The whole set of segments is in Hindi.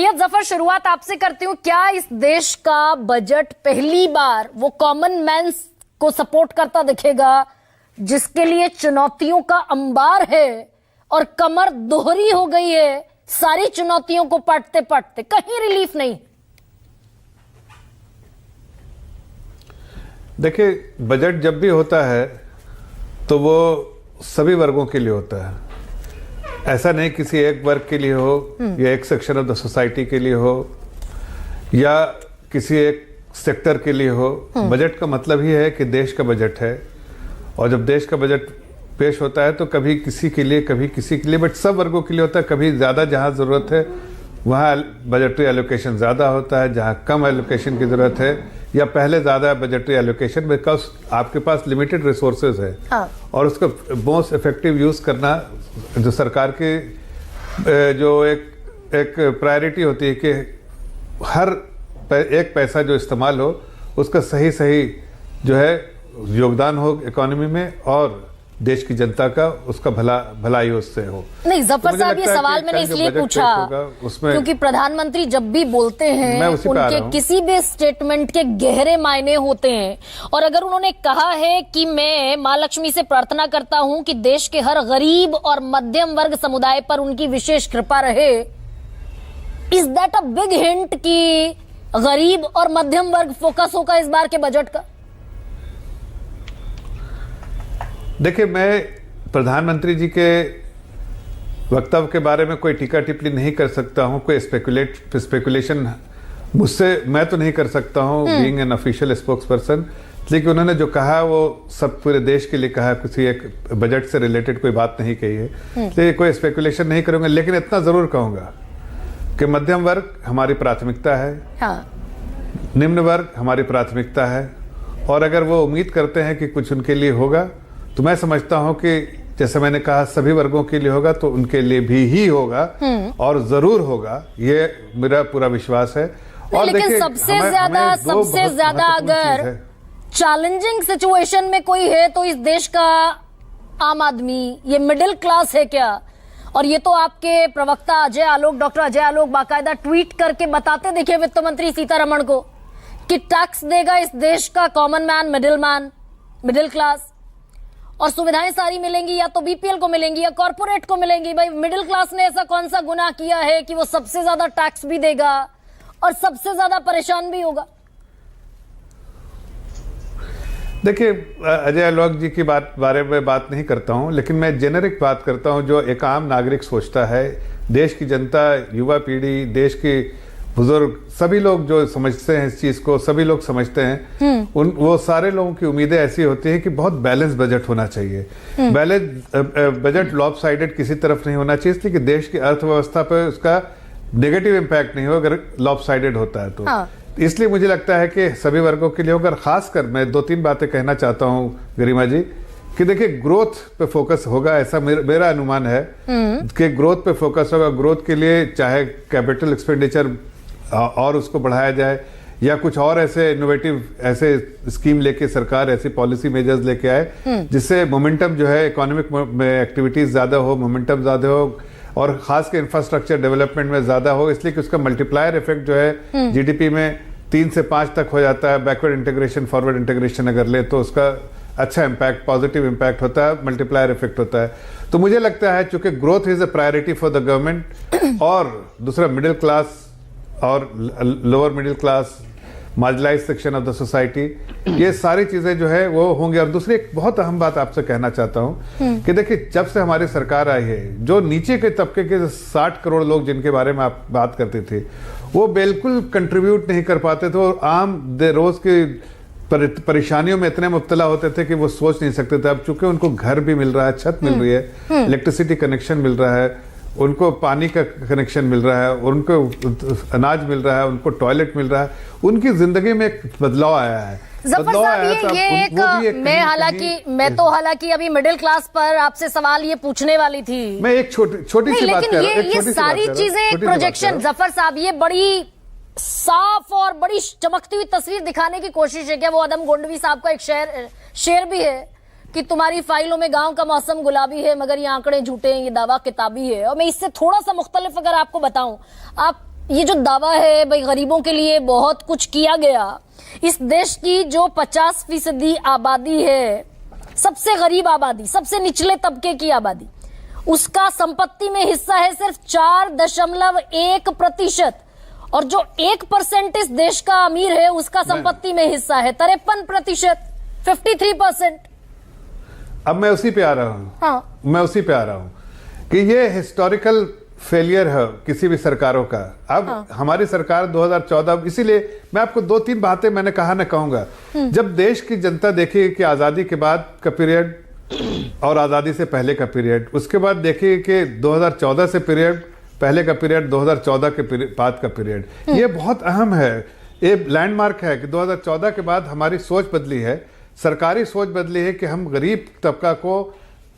ये जफर शुरुआत आपसे करती हूँ। क्या इस देश का बजट पहली बार वो कॉमन मैन को सपोर्ट करता दिखेगा जिसके लिए चुनौतियों का अंबार है और कमर दोहरी हो गई है, सारी चुनौतियों को पाटते पाटते कहीं रिलीफ नहीं? देखिए, बजट जब भी होता है तो वो सभी वर्गों के लिए होता है। ऐसा नहीं किसी एक वर्ग के लिए हो या एक सेक्शन ऑफ द सोसाइटी के लिए हो या किसी एक सेक्टर के लिए हो। बजट का मतलब ही है कि देश का बजट है, और जब देश का बजट पेश होता है तो कभी किसी के लिए कभी किसी के लिए, बट सब वर्गों के लिए होता है। कभी ज़्यादा जहाँ ज़रूरत है वहाँ बजटरी एलोकेशन ज़्यादा होता है, जहाँ कम एलोकेशन की ज़रूरत है या पहले ज़्यादा बजटरी एलोकेशन, बिकॉज आपके पास लिमिटेड रिसोर्सेज है। हाँ। और उसका मोस्ट इफेक्टिव यूज़ करना जो सरकार की जो एक प्रायोरिटी होती है कि हर एक पैसा जो इस्तेमाल हो उसका सही सही जो है योगदान हो इकोनॉमी में, और देश की जनता का उसका भलाई उससे हो। नहीं जफर साहब, ये सवाल मैंने इसलिए पूछा क्योंकि प्रधानमंत्री जब भी बोलते हैं उनके किसी भी स्टेटमेंट के गहरे मायने होते हैं। और अगर उन्होंने कहा है कि मैं मां लक्ष्मी से प्रार्थना करता हूं कि देश के हर गरीब और मध्यम वर्ग समुदाय पर उनकी विशेष कृपा रहे, is that a big hint कि गरीब और मध्यम वर्ग फोकस होगा इस बार के बजट का? देखिए, मैं प्रधानमंत्री जी के वक्तव्य के बारे में कोई टीका टिप्पणी नहीं कर सकता हूं, कोई स्पेकुलेशन मुझसे मैं तो नहीं कर सकता हूं being an official spokes person. लेकिन उन्होंने जो कहा वो सब पूरे देश के लिए कहा, किसी एक बजट से रिलेटेड कोई बात नहीं कही है, इसलिए कोई स्पेकुलेशन नहीं करूंगा। लेकिन इतना जरूर कहूंगा कि मध्यम वर्ग हमारी प्राथमिकता है। हाँ। निम्न वर्ग हमारी प्राथमिकता है, और अगर वो उम्मीद करते हैं कि कुछ उनके लिए होगा तो मैं समझता हूं कि जैसे मैंने कहा सभी वर्गों के लिए होगा तो उनके लिए भी ही होगा और जरूर होगा, ये मेरा पूरा विश्वास है। और लेकिन सबसे ज्यादा अगर चैलेंजिंग सिचुएशन में कोई है तो इस देश का आम आदमी, ये मिडिल क्लास है क्या? और ये तो आपके प्रवक्ता डॉक्टर अजय आलोक बाकायदा ट्वीट करके बताते दिखे वित्त मंत्री सीतारमण को कि टैक्स देगा इस देश का कॉमन मैन, मिडिल क्लास, और सुविधाएं सारी मिलेंगी या तो बीपीएल को मिलेंगी या कॉर्पोरेट को मिलेंगी। भाई मिडिल क्लास ने ऐसा कौन सा गुनाह किया है कि वो सबसे ज्यादा टैक्स भी देगा और सबसे ज्यादा परेशान भी होगा? देखिए, अजय आलोक जी की बारे में बात नहीं करता हूं, लेकिन मैं जेनेरिक बात करता हूं जो एक आम नागरिक सोचता है। देश की जनता, युवा पीढ़ी, देश के बुजुर्ग, सभी लोग जो समझते हैं इस चीज को, सभी लोग समझते हैं। वो सारे लोगों की उम्मीदें ऐसी होती है कि बहुत बैलेंस बजट होना चाहिए। बैलेंस बजट लॉपसाइडेड किसी तरफ नहीं होना चाहिए, इसलिए कि देश की अर्थव्यवस्था पर उसका नेगेटिव इम्पैक्ट नहीं हो अगर लॉपसाइडेड होता है तो। हाँ। इसलिए मुझे लगता है कि सभी वर्गों के लिए, अगर खासकर मैं 2-3 बातें कहना चाहता हूँ गरिमा जी, कि देखिए ग्रोथ पे फोकस होगा, ऐसा मेरा अनुमान है कि ग्रोथ पे फोकस होगा। ग्रोथ के लिए चाहे कैपिटल एक्सपेंडिचर और उसको बढ़ाया जाए या कुछ और ऐसे इनोवेटिव ऐसे स्कीम लेके सरकार ऐसी पॉलिसी मेजर्स लेके आए जिससे मोमेंटम जो है इकोनॉमिक में एक्टिविटीज ज्यादा हो, मोमेंटम ज्यादा हो, और खास के इंफ्रास्ट्रक्चर डेवलपमेंट में ज्यादा हो, इसलिए कि उसका मल्टीप्लायर इफेक्ट जो है जीडीपी में 3 से 5 तक हो जाता है। बैकवर्ड इंटीग्रेशन, फॉरवर्ड इंटीग्रेशन अगर ले तो उसका अच्छा इम्पैक्ट, पॉजिटिव इम्पैक्ट होता है, मल्टीप्लायर इफेक्ट होता है। तो मुझे लगता है चूंकि growth is a priority for the government, और दूसरा मिडिल क्लास और lower middle class, marginalised section of the society, ये सारी चीजें जो है वो होंगी। और दूसरी एक बहुत अहम बात आपसे कहना चाहता हूं कि देखिए, जब से हमारी सरकार आई है, जो नीचे के तबके के 60 करोड़ लोग जिनके बारे में आप बात करते थे, वो बिल्कुल कंट्रीब्यूट नहीं कर पाते थे और आम रोज के परेशानियों में इतने मुब्तला होते थे कि वो सोच नहीं सकते थे। अब चूंकि उनको घर भी मिल रहा है, छत मिल रही है, इलेक्ट्रिसिटी कनेक्शन मिल रहा है, उनको पानी का कनेक्शन मिल रहा है, उनको अनाज मिल रहा है, उनको टॉयलेट मिल रहा है, उनकी जिंदगी में एक बदलाव आया है। जफर साहब, मैं तो हालांकि अभी मिडिल क्लास पर आपसे सवाल ये पूछने वाली थी। मैं एक छोटी सी बात कर रहा हूं, ये सारी चीजें एक प्रोजेक्शन, जफर साहब ये बड़ी साफ और बड़ी चमकती हुई तस्वीर दिखाने की कोशिश है क्या? वो अदम गोंडवी साहब का एक शेर भी है कि तुम्हारी फाइलों में गांव का मौसम गुलाबी है मगर ये आंकड़े झूठे हैं, ये दावा किताबी है। और मैं इससे थोड़ा सा मुख्तलिफ अगर आपको बताऊं, आप ये जो दावा है भाई गरीबों के लिए बहुत कुछ किया गया, इस देश की जो 50% आबादी है, सबसे गरीब आबादी, सबसे निचले तबके की आबादी, उसका संपत्ति में हिस्सा है सिर्फ 4.1%, और जो 1% इस देश का अमीर है उसका संपत्ति में हिस्सा है 53%, 53%। अब मैं उसी पे आ रहा हूं। हाँ, मैं उसी पे आ रहा हूं कि ये हिस्टोरिकल फेलियर है किसी भी सरकारों का। अब हमारी सरकार 2014, इसीलिए मैं आपको 2-3 बातें मैंने कहा ना कहूंगा। जब देश की जनता देखी कि आजादी के बाद का पीरियड और आजादी से पहले का पीरियड, उसके बाद देखिए कि 2014 से पीरियड, पहले का पीरियड, 2014 के बाद का पीरियड, ये बहुत अहम है। ये लैंडमार्क है कि 2014 के बाद हमारी सोच बदली है, सरकारी सोच बदली है कि हम गरीब तबका को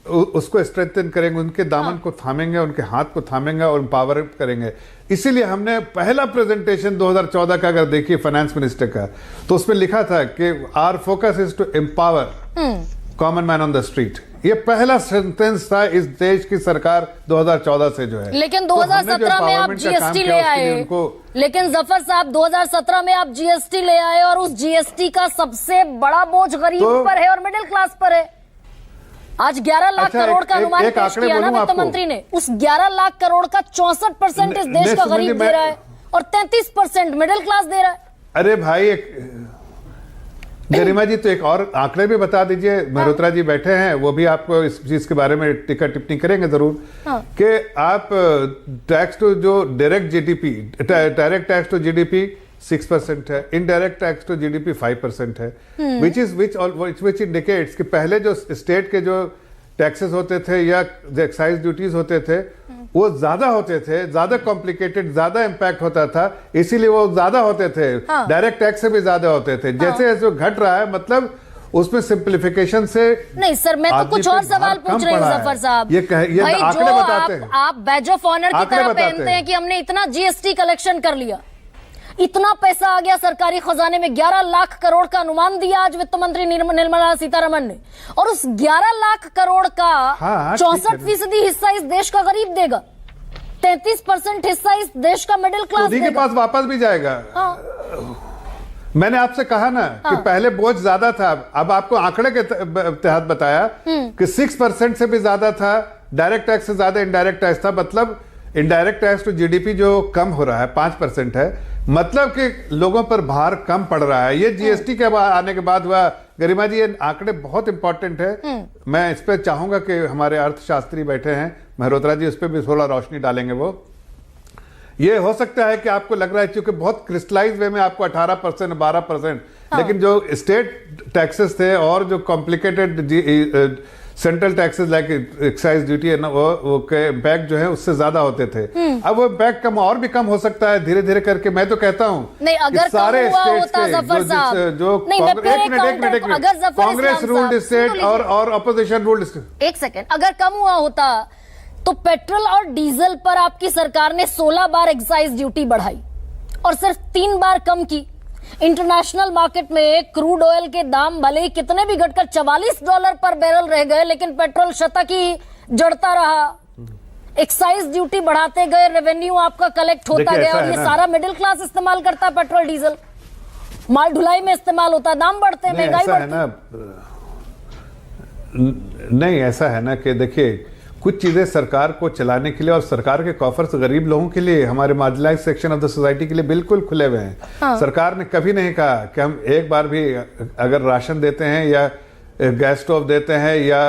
उसको स्ट्रेंथन करेंगे, उनके दामन को थामेंगे, उनके हाथ को थामेंगे और एम्पावर करेंगे। इसीलिए हमने पहला प्रेजेंटेशन 2014 का अगर देखिए फाइनेंस मिनिस्टर का, तो उसमें लिखा था कि our focus is to empower common man on the street. ये पहला सेंटेंस था इस देश की सरकार 2014 से जो है। लेकिन 2017 में आप जीएसटी ले आए, लेकिन जफर साहब 2017 में आप जीएसटी ले आए और उस जीएसटी का सबसे बड़ा बोझ गरीब पर है और मिडिल क्लास पर है। आज 11 लाख करोड़ का अनुमान पेश किया ना वित्त मंत्री ने, उस 11 लाख करोड़ का 64% इस देश का गरीब दे रहा है और 33% मिडिल क्लास दे रहा है। अरे भाई, गरिमा जी तो एक और आंकड़े भी बता दीजिए। मल्होत्रा जी बैठे हैं, वो भी आपको इस चीज के बारे में टिक्का टिप्पणी करेंगे जरूर। कि आप टैक्स टू जो direct GDP, direct tax to GDP 6% है, इनडायरेक्ट टैक्स टू जीडीपी 5% है, विच इंडिकेट्स कि पहले जो स्टेट के जो टैक्सेस होते थे या एक्साइज ड्यूटीज होते थे वो ज्यादा होते थे, ज्यादा कॉम्प्लिकेटेड, ज्यादा इंपैक्ट होता था, इसीलिए वो ज्यादा होते थे। डायरेक्ट टैक्स से भी ज्यादा होते थे। जैसे जैसे घट रहा है, मतलब उसमें सिंप्लीफिकेशन से नहीं सर, मैं तो कुछ और सवाल पूछ रही हूँ जफर साहब। ये आंकड़े बताते हैं, आप बैज ऑफ ऑनर की तरह पहनते हैं कि हमने इतना जीएसटी कलेक्शन कर लिया, इतना पैसा आ गया सरकारी खजाने में, 11 लाख करोड़ का अनुमान दिया आज वित्त मंत्री निर्मला सीतारमण ने, और उस 11 लाख करोड़ का 64% हिस्सा इस देश का गरीब देगा, 33% हिस्सा इस देश का मिडिल क्लास देगा। के पास वापस भी जाएगा। मैंने आपसे कहा ना कि पहले बोझ ज्यादा था, अब आपको आंकड़े के तहत बताया कि 6% से भी ज्यादा था, डायरेक्ट टैक्स से ज्यादा इनडायरेक्ट टैक्स था। मतलब इनडायरेक्ट टैक्स टू जीडीपी जो कम हो रहा है 5% है, मतलब कि लोगों पर भार कम पड़ रहा है। ये जीएसटी के आने के बाद हुआ। गरिमा जी, ये आंकड़े बहुत इंपॉर्टेंट है। मैं इस पे चाहूंगा कि हमारे अर्थशास्त्री बैठे हैं, मल्होत्रा जी, उस पर भी थोड़ा रोशनी डालेंगे। वो ये हो सकता है कि आपको लग रहा है क्योंकि बहुत क्रिस्टलाइज वे में आपको 18%, 12%, लेकिन जो स्टेट टैक्सेस थे और जो complicated central taxes like excise duty है ना, वो के इम्पैक्ट जो है उससे ज्यादा होते थे। अब वो इम्पैक्ट कम और भी कम हो सकता है धीरे धीरे करके। मैं तो कहता हूँ नहीं, अगर सारे स्टेट्स जो कांग्रेस रूल्ड स्टेट और अपोजिशन रूल्ड स्टेट, एक सेकेंड, अगर कम हुआ होता तो पेट्रोल और डीजल पर आपकी सरकार ने 16 बार एक्साइज ड्यूटी बढ़ाई और सिर्फ 3 बार कम की। इंटरनेशनल मार्केट में क्रूड ऑयल के दाम भले ही कितने भी घटकर $44 पर बैरल रह गए, लेकिन पेट्रोल शतक ही जड़ता रहा। एक्साइज ड्यूटी बढ़ाते गए, रेवेन्यू आपका कलेक्ट होता गया, और ये सारा मिडिल क्लास इस्तेमाल करता है। पेट्रोल डीजल माल ढुलाई में इस्तेमाल होता है, दाम बढ़ते हैं, महंगाई बढ़ती है। नहीं, ऐसा है ना कि देखिए कुछ चीजें सरकार को चलाने के लिए और सरकार के कॉफर्स गरीब लोगों के लिए, हमारे marginalise section of the society के लिए बिल्कुल खुले हुए हैं। सरकार ने कभी नहीं कहा कि हम एक बार भी अगर राशन देते हैं या गैस स्टोव देते हैं या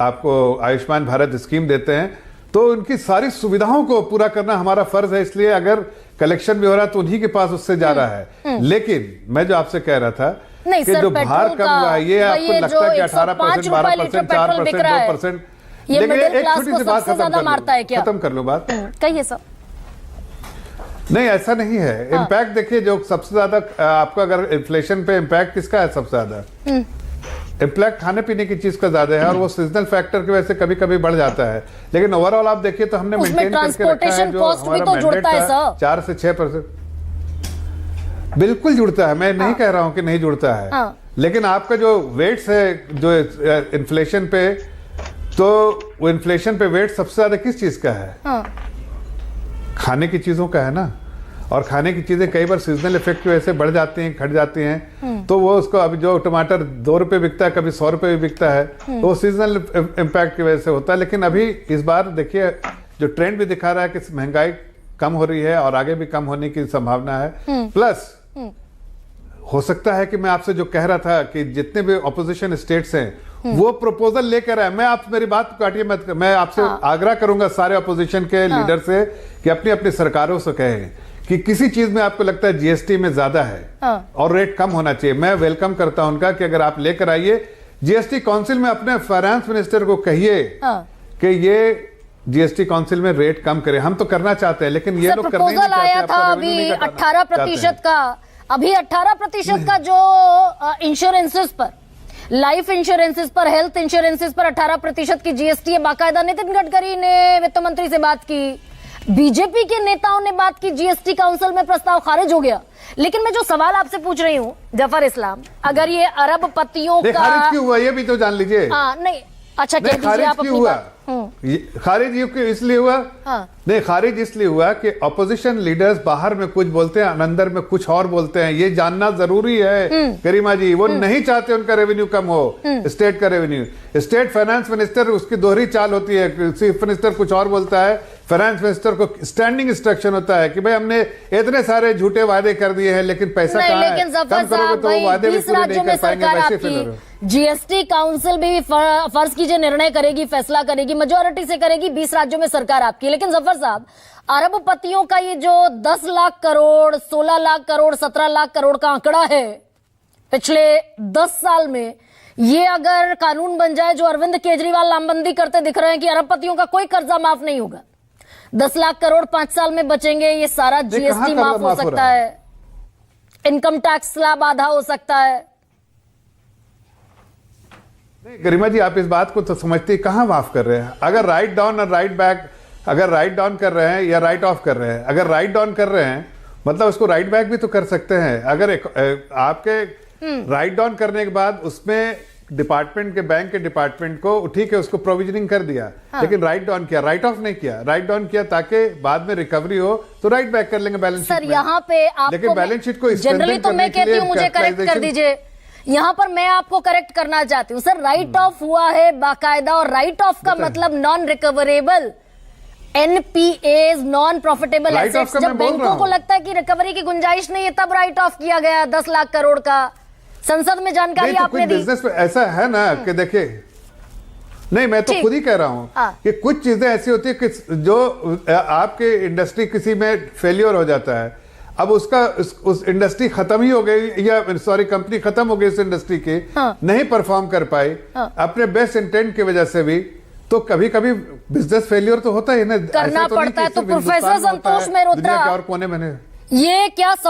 आपको आयुष्मान भारत स्कीम देते हैं तो उनकी सारी सुविधाओं को पूरा करना हमारा फर्ज है। इसलिए अगर कलेक्शन भी हो रहा है तो उन्हीं के पास उससे जा रहा है। लेकिन मैं जो आपसे कह रहा था नहीं कि सर, जो भार कम हुआ है, ये आपको लगता है कि 18%, 12%, 4%, 2%, लेकिन एक छोटी सी बात खत्म कर लो बात। कहिए सर। नहीं, ऐसा नहीं है। इम्पैक्ट देखिए, जो सबसे ज्यादा आपका अगर इन्फ्लेशन पे इम्पैक्ट किसका है सबसे ज्यादा? इम्पैक्ट खाने पीने की चीज का ज्यादा है और वो सीजनल फैक्टर की वजह से कभी कभी बढ़ जाता है। लेकिन ओवरऑल आप देखिए तो हमने मेंटेन करके रखा है जो हमारा मैंडेट था 4 से 6%। बिल्कुल जुड़ता है, मैं नहीं कह रहा हूं कि नहीं जुड़ता है। लेकिन आपका जो वेट्स है जो इन्फ्लेशन पे, तो वो इन्फ्लेशन पे वेट सबसे ज्यादा किस चीज का है? खाने की चीजों का है ना, और खाने की चीजें कई बार सीजनल इफेक्ट की वजह से बढ़ जाती हैं, घट जाती हैं, तो वो उसको अभी जो टमाटर 2 रुपए बिकता है, कभी 100 रुपए भी बिकता है, तो वो सीजनल इम्पैक्ट की वजह से होता है। लेकिन अभी इस बार देखिए जो ट्रेंड भी दिखा रहा है कि महंगाई कम हो रही है और आगे भी कम होने की संभावना है। प्लस हो सकता है कि मैं आपसे जो कह रहा था कि जितने भी ऑपोजिशन स्टेट्स हैं वो प्रपोजल लेकर आए। मैं आप मेरी बात काटिए मत, मैं आपसे आग्रह करूंगा सारे ऑपोजिशन के लीडर से कि अपनी अपनी सरकारों से कहें कि किसी चीज में आपको लगता है जीएसटी में ज्यादा है और रेट कम होना चाहिए, मैं वेलकम करता हूं उनका कि अगर आप लेकर आइए जीएसटी काउंसिल में, अपने फाइनेंस मिनिस्टर को कहिए कि ये जीएसटी काउंसिल में रेट कम करे। हम तो करना चाहते हैं लेकिन ये लोग करना नहीं चाहते। आया था अभी 18% का, अभी 18% का जो इंश्योरेंसेस पर, लाइफ इंश्योरेंसेस पर, हेल्थ इंश्योरेंसेस पर 18% की जीएसटी है। बाकायदा नितिन गडकरी ने वित्त मंत्री से बात की, बीजेपी के नेताओं ने बात की, जीएसटी काउंसिल में प्रस्ताव खारिज हो गया। लेकिन मैं जो सवाल आपसे पूछ रही हूं जफर इस्लाम, अगर ये अरबपतियों का खारिज क्यों हुआ ये भी तो जान लीजिए। नहीं, अच्छा कह दीजिए आप अपनी बात। खारिज इसलिए हुआ, नहीं खारिज इसलिए हुआ कि ऑपोजिशन लीडर्स बाहर में कुछ बोलते हैं, अंदर में कुछ और बोलते हैं, ये जानना जरूरी है गरिमा जी। वो नहीं चाहते उनका रेवेन्यू कम हो, स्टेट का रेवेन्यू। स्टेट फाइनेंस मिनिस्टर उसकी दोहरी चाल होती है, चीफ मिनिस्टर कुछ और बोलता है, फाइनेंस मिनिस्टर को स्टैंडिंग इंस्ट्रक्शन होता है कि भाई हमने इतने सारे झूठे वादे कर दिए हैं लेकिन पैसा कहाँ है, कम करोगे तो वादे भी पूरे नहीं कर पाएंगे, वैसे फिर जीएसटी काउंसिल भी फर्ज कीजिए निर्णय करेगी, फैसला करेगी, मेजोरिटी से करेगी, 20 राज्यों में सरकार आपकी। लेकिन जफर साहब, अरबपतियों का ये जो 10 लाख करोड़, 16 लाख करोड़, 17 लाख करोड़ का आंकड़ा है पिछले 10 साल में, ये अगर कानून बन जाए जो अरविंद केजरीवाल लामबंदी करते दिख रहे हैं कि अरबपतियों का कोई कर्जा माफ नहीं होगा, 10 लाख करोड़ 5 साल में बचेंगे, ये सारा जीएसटी माफ हो सकता है, इनकम टैक्स स्लैब आधा हो सकता है। नहीं गरिमा जी, आप इस बात को तो समझते कहां माफ कर रहे हैं। अगर राइट डाउन और राइट बैक, अगर राइट डाउन कर रहे हैं या राइट ऑफ कर रहे हैं, अगर राइट डाउन कर रहे हैं मतलब उसको राइट बैक भी तो कर सकते हैं। अगर आपके राइट डाउन करने के बाद उसमें डिपार्टमेंट के, बैंक के डिपार्टमेंट को ठीक है उसको प्रोविजनिंग कर दिया, लेकिन राइट डाउन किया, राइट ऑफ नहीं किया। राइट डाउन किया ताकि बाद में रिकवरी हो तो राइट बैक कर लेंगे बैलेंस शीट में। सर यहाँ पे आपको, लेकिन बैलेंस शीट को जनरली तो मैं कहती हूँ मुझे करेक्ट कर दीजिए, यहां पर मैं आपको करेक्ट करना चाहती हूं। सर राइट ऑफ हुआ है बाकायदा, और राइट ऑफ का मतलब non recoverable NPAs, non profitable assets. जब बैंकों को लगता है कि रिकवरी की गुंजाइश नहीं है तब राइट ऑफ किया गया 10 लाख करोड़ का। संसद में जानकारी आपने दी। बिजनेस में ऐसा है ना कि देखिए, नहीं मैं तो खुद ही कह रहा हूं कि कुछ चीजें ऐसी होती है कि जो आपके इंडस्ट्री किसी में फेलियर हो जाता है, अब उसका उस इंडस्ट्री खत्म ही हो गई, या सॉरी कंपनी खत्म हो गई उस इंडस्ट्री की, नहीं परफॉर्म कर पाई अपने बेस्ट इंटेंट की वजह से भी, तो कभी कभी बिजनेस फेलियर तो होता है ना, करना पड़ता है। तो प्रोफेसर संतोष मेहरोत्रा, और कोने में ये क्या सब